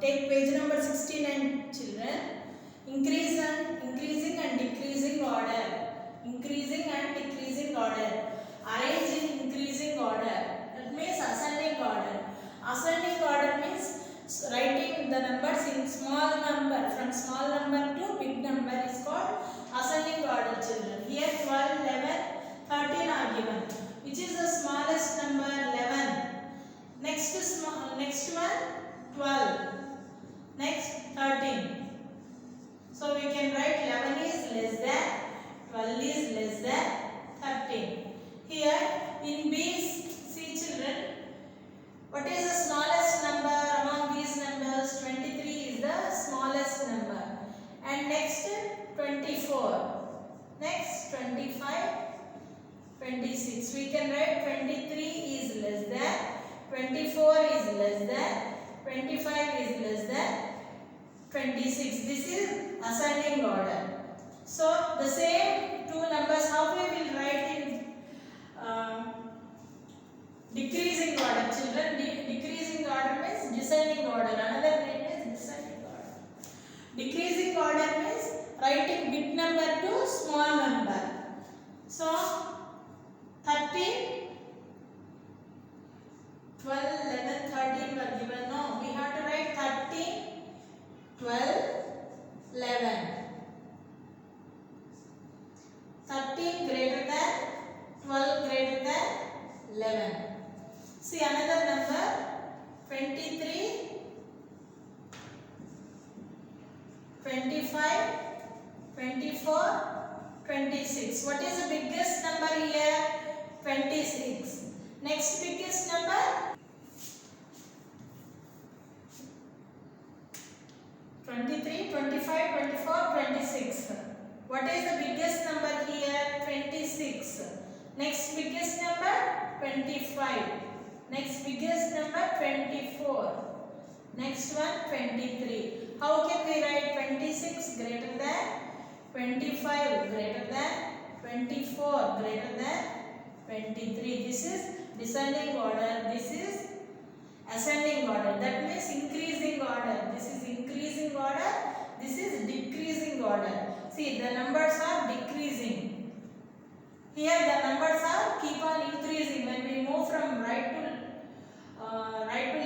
take page number 69 children. Increasing and decreasing order. Increasing and decreasing order. Arrange in increasing order. That means ascending order. Ascending order means writing the numbers in small number. From small number to big number is called ascending order, children. Here 12, 11, 13 are given. Which is the smallest number? 11. Next one 12. Next 13. So we can write 11 is less than, 12 is less than 13. Here in B's, see children, what is the smallest number among these numbers? 23 is the smallest number. And next 24. Next 25, 26. We can write 23 is less than, 24 is less than, 25 is less than 26. This is ascending order. So the same two numbers, how we will write in decreasing order, children? Decreasing order means descending order. Another name is descending order. Decreasing order means writing big number to small number. So 13, 12, 11, 13 were given. No, we have to write 13, 12, 11. 13 greater than, 12 greater than 11. See another number, 23, 25, 24, 26. What is the biggest number here? 26. Next biggest number? 23, 25, 24, 26. What is the biggest number here? 26. Next biggest number? 25. Next biggest number? 24. Next one? 23. How can we write 26 greater than, 25 greater than, 24 greater than 23? This is descending order. This is ascending order. That means increasing order. This is increasing order. This is decreasing order. See, the numbers are decreasing. Here the numbers are keep on increasing. When we move from right to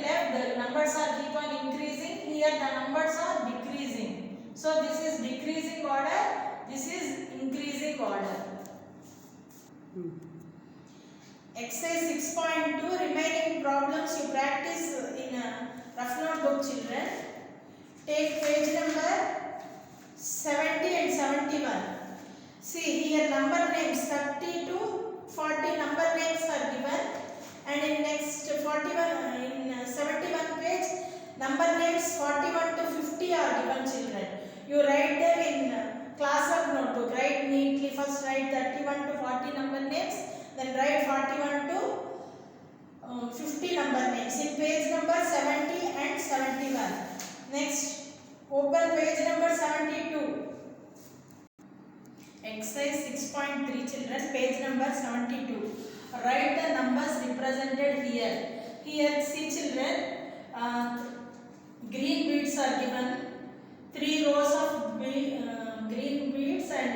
left, the numbers are keep on increasing. Here the numbers are decreasing. So this is decreasing order. This is increasing order. Exercise 6.2, remaining problems you practice in a rough notebook, children. Take page number 70 and 71. See here number names 30 to 40 number names are given, and in next 71 page number names 41 to 50 are given, children. You write them in class work notebook. Write neatly. First write 31 to 40 number names. Then write 41 to 50 number names in page number 70 and 71. Next, open page number 72. Exercise 6.3, children, page number 72. Write the numbers represented here. Here, see children, green beads are given. 3 rows of green beads and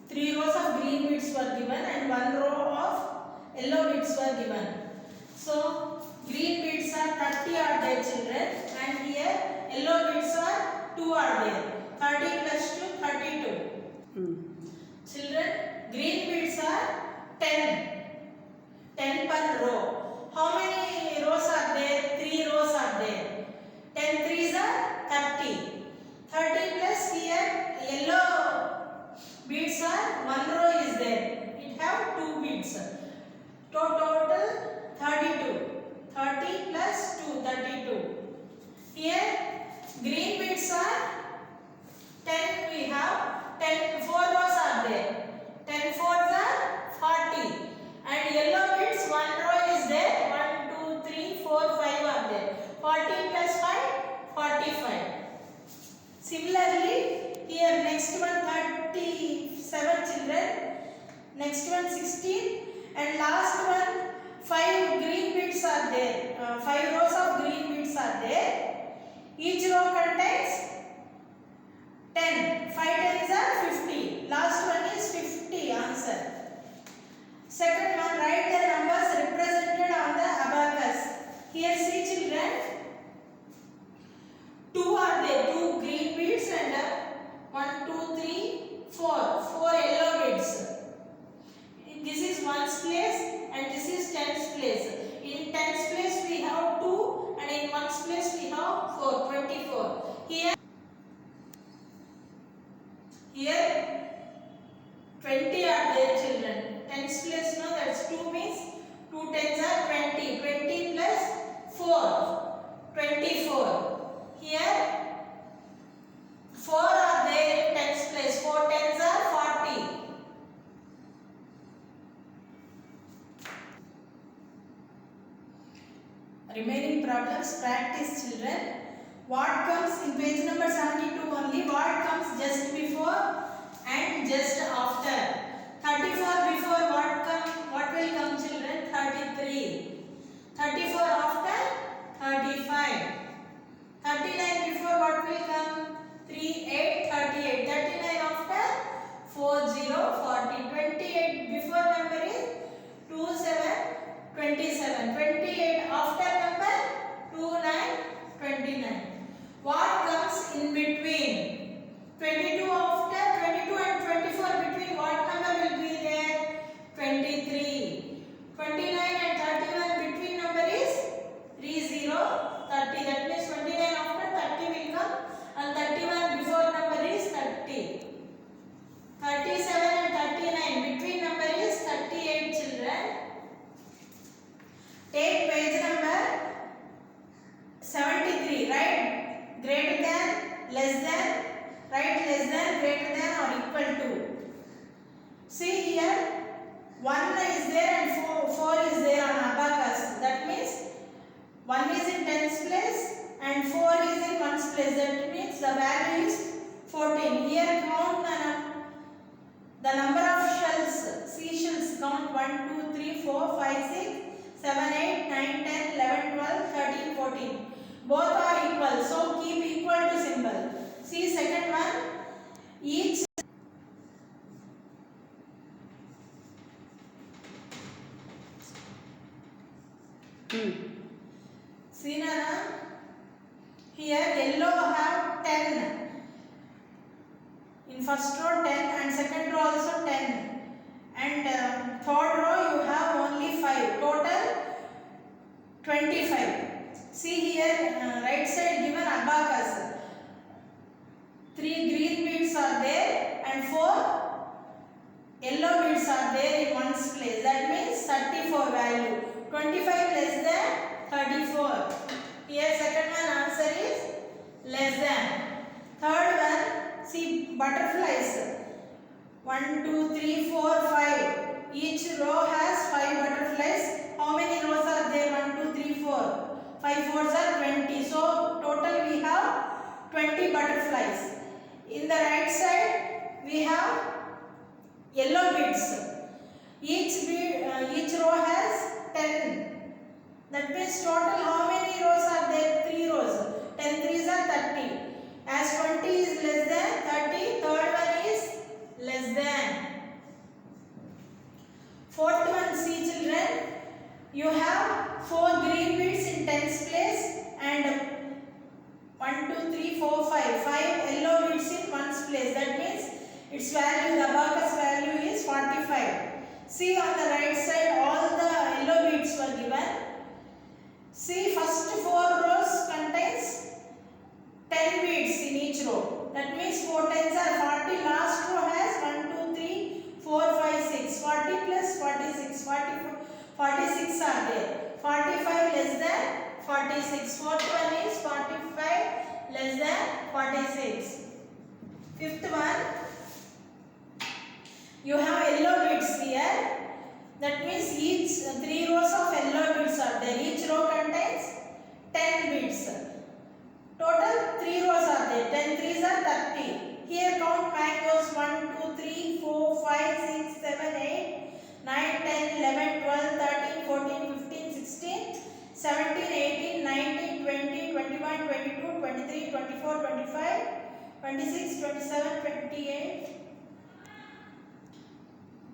3 rows of green beads were given and 1 row of yellow beads were given. So green beads are 30 are there, children, and here yellow beads are 2 are there. 30 plus 2, 32. Children, green beads are 10 per row. How many rows are there? 3 rows are there. 10 threes are 30. 30 plus here yellow beads are 1 row is there. It have 2 beads. Total 32. 30 plus 2, 32. Here green beads are 10. We have 10. 4 rows are there. 10 fours are 40. And yellow beads 1 row is there. 1, 2, 3, 4, 5 are there. 40 plus 5, 45. Similarly, here next one 37 children, next one 16, and last one 5 green beads are there. 5 rows of green Each row contains 10. 5 tens are 50. Last one is 50 answer. Second one, write the numbers represented on the abacus. Here see children, 2 are there, 2 green beads and 1, 2, 3, 4. 4 yellow beads. This is ones place and this is tens place. In tens place we have 2 and in ones place we have 4, 24. Here 20 are there children. Tens place no, that's 2 means 2 tens are 20. 20 plus 4, 24. Here 4 are there in tens place. 4 tens are 40. Remaining problems practice children. What comes in page number 72 only? What comes just before and just after? 34 before what will come children? 33. 34 after 35. 39 before what will come? 38, 38. 39 after 40, 40. 28 before number is 27, 27. 28 after number 29, 29. What comes in between? 22 after 22 and 24 between what number will be there? 23. 29 and 31 between number is 30, 30. That means 29 after 30 will come and 31 before number is 30. 37 and 39 between number is 38 children. Take page number 73. Write greater than, less than, write less than, greater than or equal to. See here 1 is there and 4 is there on abacus. That means 1 is in tens place and 4 is in ones place. That means the value is 14. Here count the number of shells, seashells. Count 1, 2, 3, 4, 5, 6, 7, 8, 9, 10, 11, 12, 13, 14. Both are equal. So keep equal to symbol. See second one. Each see Nana, here yellow have 10. In first row 10 and second row also 10. And third row you have only 5. Total 25. See here right side given abacus. 3 green beads are there and 4 yellow beads are there in ones place. That means 34 value. 25 less than 34. Here second one answer is less than. Third one, see butterflies. 1, 2, 3, 4, 5. Each row has 5 butterflies. How many rows are there? 1, 2, 3, 4. 5 fours are 20. So total we have 20 butterflies. In the right side we have yellow beads. Each row has 10. That means total how many rows are there? 3 rows. 10 threes are 30. As 20 is less than 30, third one is less than. Fourth one, see children, you have 4 green beads in tens place and 1, 2, 3, 4, 5. 5 yellow beads in ones place. That means its value, the abacus value is 45. See on the right side all the yellow beads were given. See first 4 rows contains 10 beads in each row. That means 4 tens are 40. Last row has 1, 2, 3, 4, 5, 6. 40 plus 46. 46 are there. 45 less than 46. Fourth one is 45 less than 46. Fifth one, you have yellow beads here. That means each 3 rows of yellow beads are there. Each row contains 10 beads. Total 3 rows are there. 10 threes are 30. Here count mangoes 1, 2, 3, 4, 5, 6, 7, 8, 9, 10, 11, 12, 13, 14, 15, 16, 17, 18, 19, 20, 21, 22, 23, 24, 25, 26, 27, 28.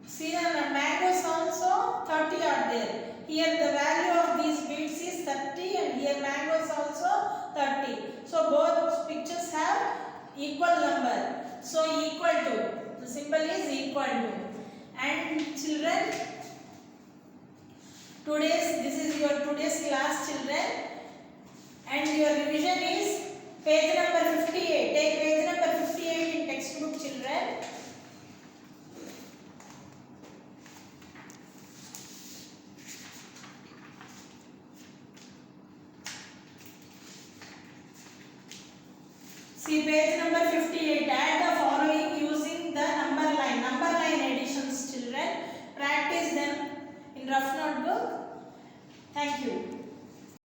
See the mangoes also 30 are there. Here the value of these beads is 30 and here mangoes also 30. So both pictures have equal number. So equal to. The symbol is equal to. And children, this is your today's class, children. And your revision is page number 58. Take page number 58 in textbook, children. See page number 58. Add the following using the number line. Number line additions, children. Practice them in rough notebook. Thank you.